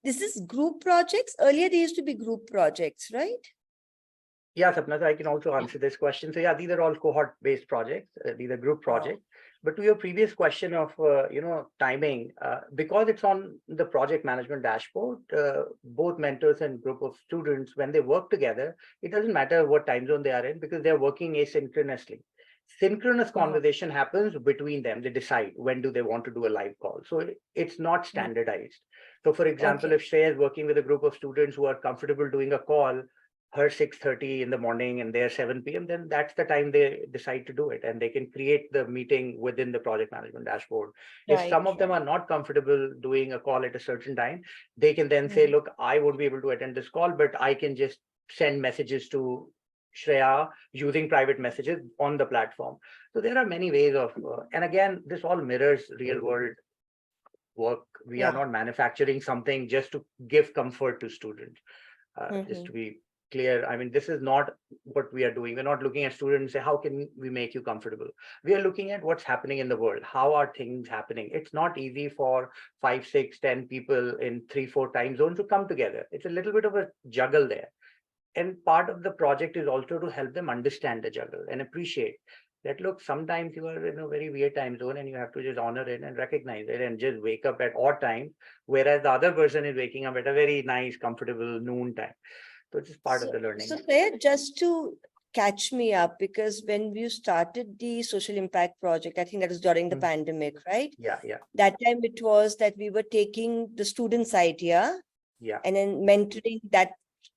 This is group projects. Earlier, they used to be group projects, right? Yeah, Sapna, so I can also answer this question. So yeah, these are all cohort-based projects. These are group projects. But to your previous question of timing, because it's on the project management dashboard, both mentors and group of students, when they work together, it doesn't matter what time zone they are in, because they're working asynchronously. Synchronous conversation happens between them. They decide when do they want to do a live call. So it's not standardized. So for example, if Shreya is working with a group of students who are comfortable doing a call, her 6:30 in the morning and their 7 p.m., then that's the time they decide to do it. And they can create the meeting within the project management dashboard. If some of them are not comfortable doing a call at a certain time, they can then say, look, I won't be able to attend this call, but I can just send messages to Shreya using private messages on the platform. So there are many ways of, and again, this all mirrors real world work. We are not manufacturing something just to give comfort to students. Just to be clear, I mean, this is not what we are doing. We're not looking at students and say, how can we make you comfortable? We are looking at what's happening in the world. How are things happening? It's not easy for 5, 6, 10 people in 3, 4 time zones to come together. It's a little bit of a juggle there. And part of the project is also to help them understand the juggle and appreciate that, look, sometimes you are in a very weird time zone and you have to just honor it and recognize it and just wake up at odd time, whereas the other person is waking up at a very nice, comfortable noon time. So it's just part of the learning. So Claire, just to catch me up, because when we started the social impact project, I think that was during the pandemic, right? Yeah. That time it was that we were taking the student's idea and then mentoring that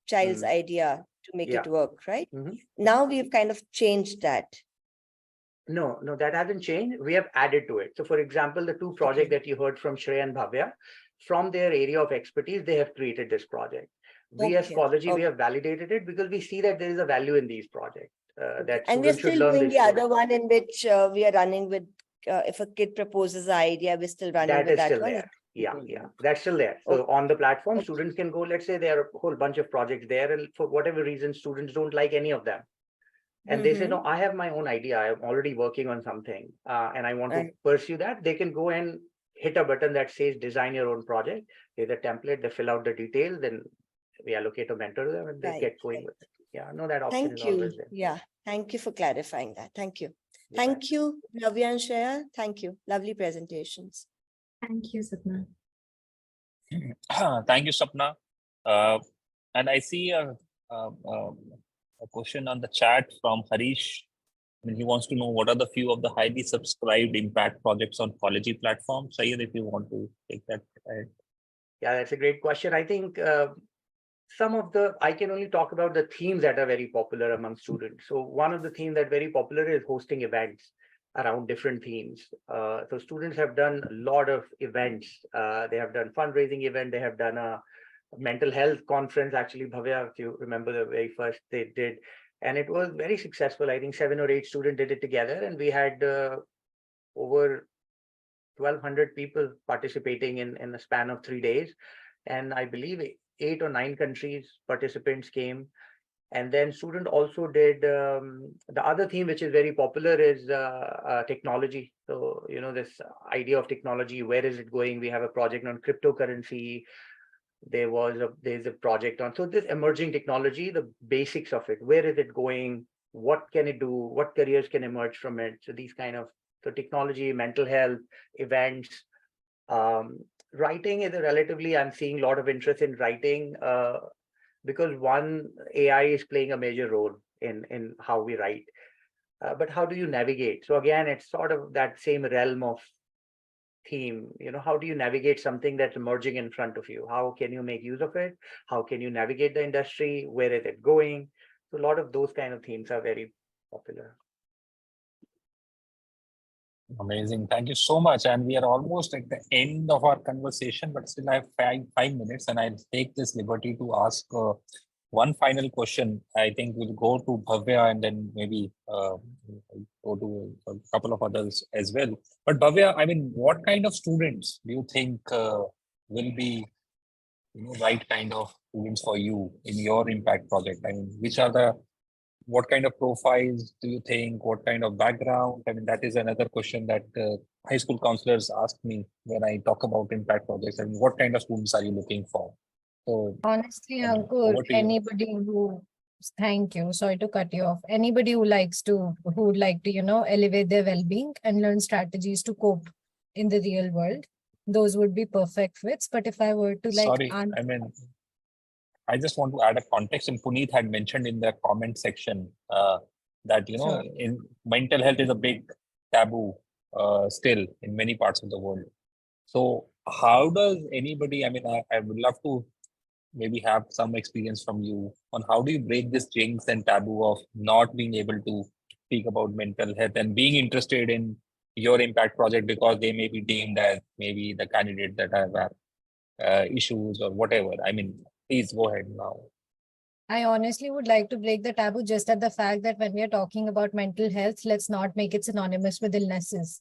child's idea to make it work, right? Now we've kind of changed that. No, that hasn't changed. We have added to it. So for example, the 2 projects that you heard from Shreya and Bhavya, from their area of expertise, they have created this project. We as Collegey, we have validated it because we see that there is a value in these projects. And we're still doing the other one in which we are running with, if a kid proposes an idea, we're still running with that one. There. Yeah, that's still there. So on the platform, students can go, let's say there are a whole bunch of projects there, and for whatever reason, students don't like any of them. And they say, no, I have my own idea. I'm already working on something and I want to pursue that. They can go and hit a button that says design your own project. There's a template, they fill out the details, then we allocate a mentor to them and they get going with it. Yeah, no, that option is always there. Yeah, thank you for clarifying that. Thank you. Thank you, Bhavya and Shreya. Thank you. Lovely presentations. Thank you, Sapna. Thank you, Sapna. And I see a question on the chat from Harish. I mean, he wants to know what are the few of the highly subscribed impact projects on Collegey platform. Syed, if you want to take that. Yeah, that's a great question. I think I can only talk about the themes that are very popular among students. So one of the themes that very popular is hosting events around different themes. So students have done a lot of events. They have done fundraising event. They have done a mental health conference. Actually, Bhavya, if you remember the very first they did, and it was very successful. I think 7 or 8 students did it together, and we had over 1,200 people participating in a span of 3 days. And I believe 8 or 9 countries participants came. And then student also did the other theme, which is very popular, is technology. So, this idea of technology, where is it going? We have a project on cryptocurrency. There's a project on, so this emerging technology, the basics of it, where is it going? What can it do? What careers can emerge from it? So these kind of, so technology, mental health, events, writing is I'm seeing a lot of interest in writing, because one, AI is playing a major role in how we write. But how do you navigate? So again, it's sort of that same realm of theme. How do you navigate something that's emerging in front of you? How can you make use of it? How can you navigate the industry? Where is it going? So a lot of those kind of themes are very popular. Amazing. Thank you so much. And we are almost at the end of our conversation, but still I have 5 minutes, and I'll take this liberty to ask one final question. I think we'll go to Bhavya and then maybe go to a couple of others as well. But Bhavya, I mean, what kind of students do you think will be right kind of students for you in your impact project? I mean, what kind of profiles do you think? What kind of background? I mean, that is another question that high school counselors ask me when I talk about impact projects. I mean, what kind of students are you looking for? So, Honestly, I mean, Ankur, over to you. anybody who, thank you, sorry to cut you off. Anybody who would like to, elevate their well-being and learn strategies to cope in the real world, those would be perfect fits. But if I were to Sorry, I mean, I just want to add a context, and Puneet had mentioned in the comment section that Sure. in mental health is a big taboo still in many parts of the world. So how does anybody? I mean, I would love to maybe have some experience from you on how do you break this jinx and taboo of not being able to speak about mental health and being interested in your impact project because they may be deemed as maybe the candidate that have issues or whatever. I mean, please go ahead now. I honestly would like to break the taboo just at the fact that when we are talking about mental health, let's not make it synonymous with illnesses,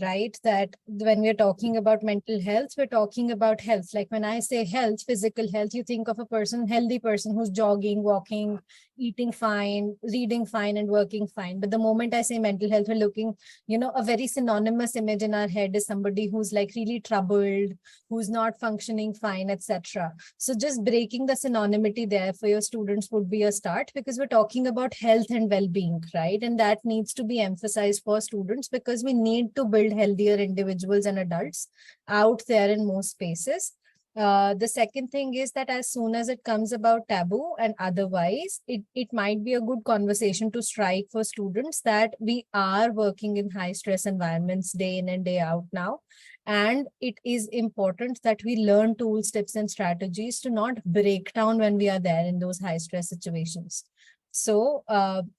right? That when we're talking about mental health, we're talking about health. Like when I say health, physical health, you think of a healthy person who's jogging, walking, eating fine, reading fine, and working fine. But the moment I say mental health, we're looking, a very synonymous image in our head is somebody who's like really troubled, who's not functioning fine, etc. So just breaking the synonymity there for your students would be a start, because we're talking about health and well-being, right? And that needs to be emphasized for students because we need to build healthier individuals and adults out there in most spaces. The second thing is that as soon as it comes about taboo and otherwise, it might be a good conversation to strike for students that we are working in high stress environments day in and day out now. And it is important that we learn tools, tips, and strategies to not break down when we are there in those high stress situations. So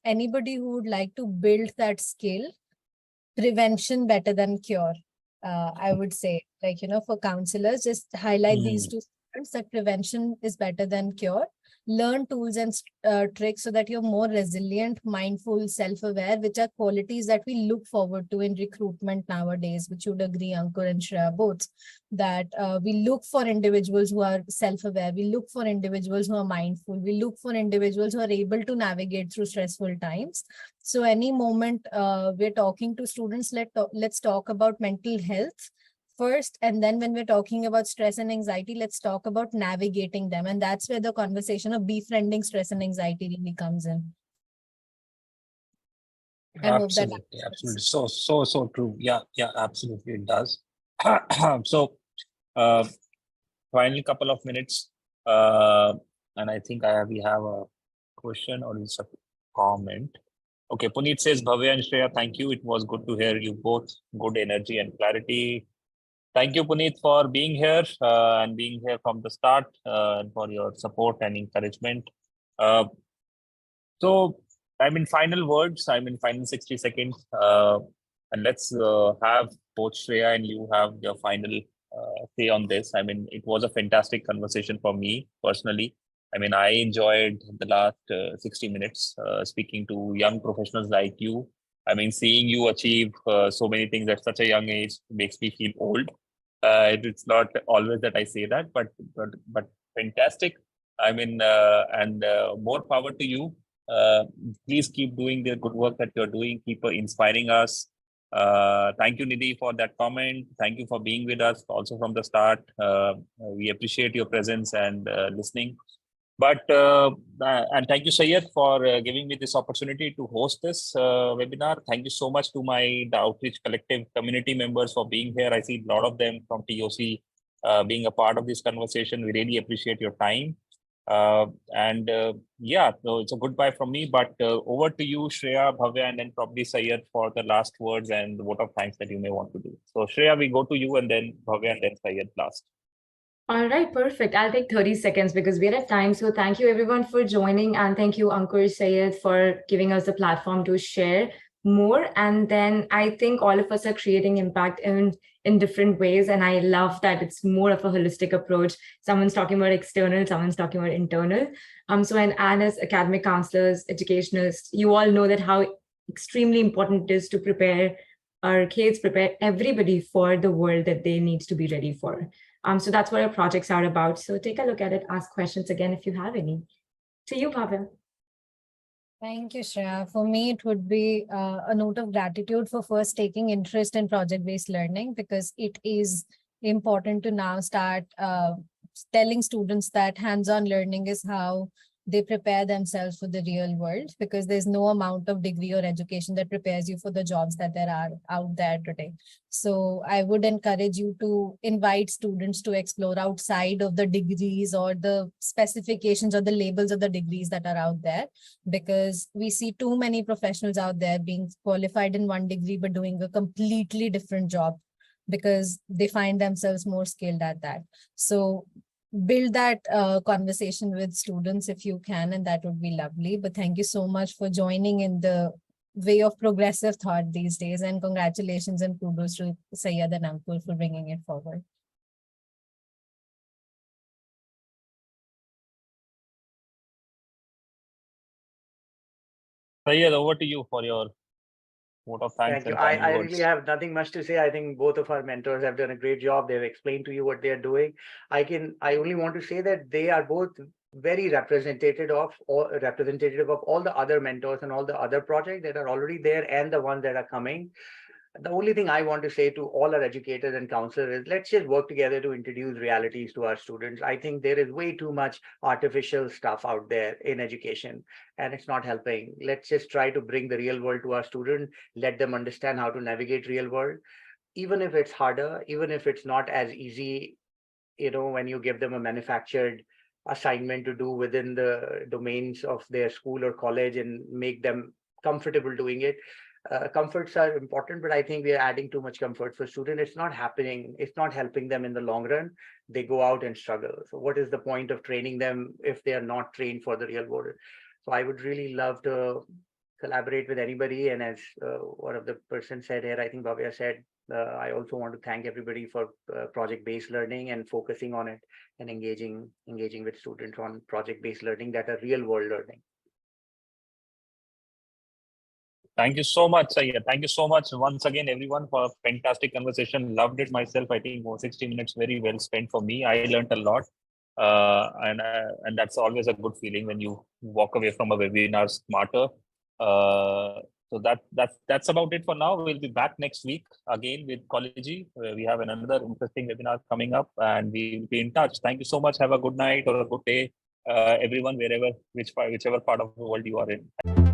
anybody who would like to build that skill, prevention better than cure. I would say, for counselors, just highlight these two students that prevention is better than cure. Learn tools and tricks so that you're more resilient, mindful, self-aware, which are qualities that we look forward to in recruitment nowadays, which you would agree, Ankur and Shreya, both, that we look for individuals who are self-aware, we look for individuals who are mindful, we look for individuals who are able to navigate through stressful times. So any moment we're talking to students, let's talk about mental health first, and then when we're talking about stress and anxiety, let's talk about navigating them. And that's where the conversation of befriending stress and anxiety really comes in. Absolutely. So true. Yeah, absolutely, it does. So final couple of minutes, and I think we have a question or is a comment. Okay, Puneet says, Bhavya and Shreya, thank you. It was good to hear you both. Good energy and clarity. Thank you, Puneet, for being here and being here from the start and for your support and encouragement. So, final words, final 60 seconds. And let's have both Shreya and you have your final say on this. It was a fantastic conversation for me personally. I enjoyed the last 60 minutes speaking to young professionals like you. Seeing you achieve so many things at such a young age makes me feel old. It's not always that I say that, but fantastic. I mean, more power to you. Please keep doing the good work that you're doing. Keep inspiring us. Thank you, Nidhi, for that comment. Thank you for being with us also from the start. We appreciate your presence and listening. And thank you, Syed, for giving me this opportunity to host this webinar. Thank you so much to the Outreach Collective community members for being here. I see a lot of them from TOC being a part of this conversation. We really appreciate your time. Yeah, so it's a goodbye from me, but over to you, Shreya, Bhavya, and then probably Syed for the last words and the vote of thanks that you may want to do. So Shreya, we go to you, and then Bhavya, and then Syed last. All right, perfect. I'll take 30 seconds because we're at time. So thank you everyone for joining, and thank you, Ankur, Syed, for giving us the platform to share more. And then I think all of us are creating impact in different ways. And I love that it's more of a holistic approach. Someone's talking about external, someone's talking about internal. And as academic counselors, educationalists, you all know that how extremely important it is to prepare our kids, prepare everybody for the world that they need to be ready for. So that's what our projects are about. So take a look at it, ask questions again if you have any. To you, Bhavya. Thank you, Shreya. For me, it would be a note of gratitude for first taking interest in project-based learning, because it is important to now start telling students that hands-on learning is how they prepare themselves for the real world, because there's no amount of degree or education that prepares you for the jobs that there are out there today. So I would encourage you to invite students to explore outside of the degrees or the specifications or the labels of the degrees that are out there, because we see too many professionals out there being qualified in one degree but doing a completely different job because they find themselves more skilled at that. So build that conversation with students if you can, and that would be lovely. But thank you so much for joining in the way of progressive thought these days, and congratulations and kudos to Syed and Ankur for bringing it forward. Syed, over to you for your vote of thanks. Thank you. And I really have nothing much to say. I think both of our mentors have done a great job. They've explained to you what they're doing. I only want to say that they are both very representative of all the other mentors and all the other projects that are already there and the ones that are coming. The only thing I want to say to all our educators and counselors is let's just work together to introduce realities to our students. I think there is way too much artificial stuff out there in education, and it's not helping. Let's just try to bring the real world to our students, let them understand how to navigate real world, even if it's harder, even if it's not as easy, when you give them a manufactured assignment to do within the domains of their school or college and make them comfortable doing it. Comforts are important, but I think we are adding too much comfort for students. It's not happening. It's not helping them in the long run. They go out and struggle. So what is the point of training them if they are not trained for the real world? So I would really love to collaborate with anybody. And as one of the person said here, I think Bhavya said, I also want to thank everybody for project-based learning and focusing on it and engaging with students on project-based learning that are real world learning. thank you so much, Syed. Thank you so much once again, everyone, for a fantastic conversation. Loved it myself. I think 60 minutes very well spent for me. I learned a lot. And that's always a good feeling when you walk away from a webinar smarter. So that's about it for now. We'll be back next week again with Collegey. We have another interesting webinar coming up, and we will be in touch. Thank you so much. Have a good night or a good day, everyone, whichever part of the world you are in.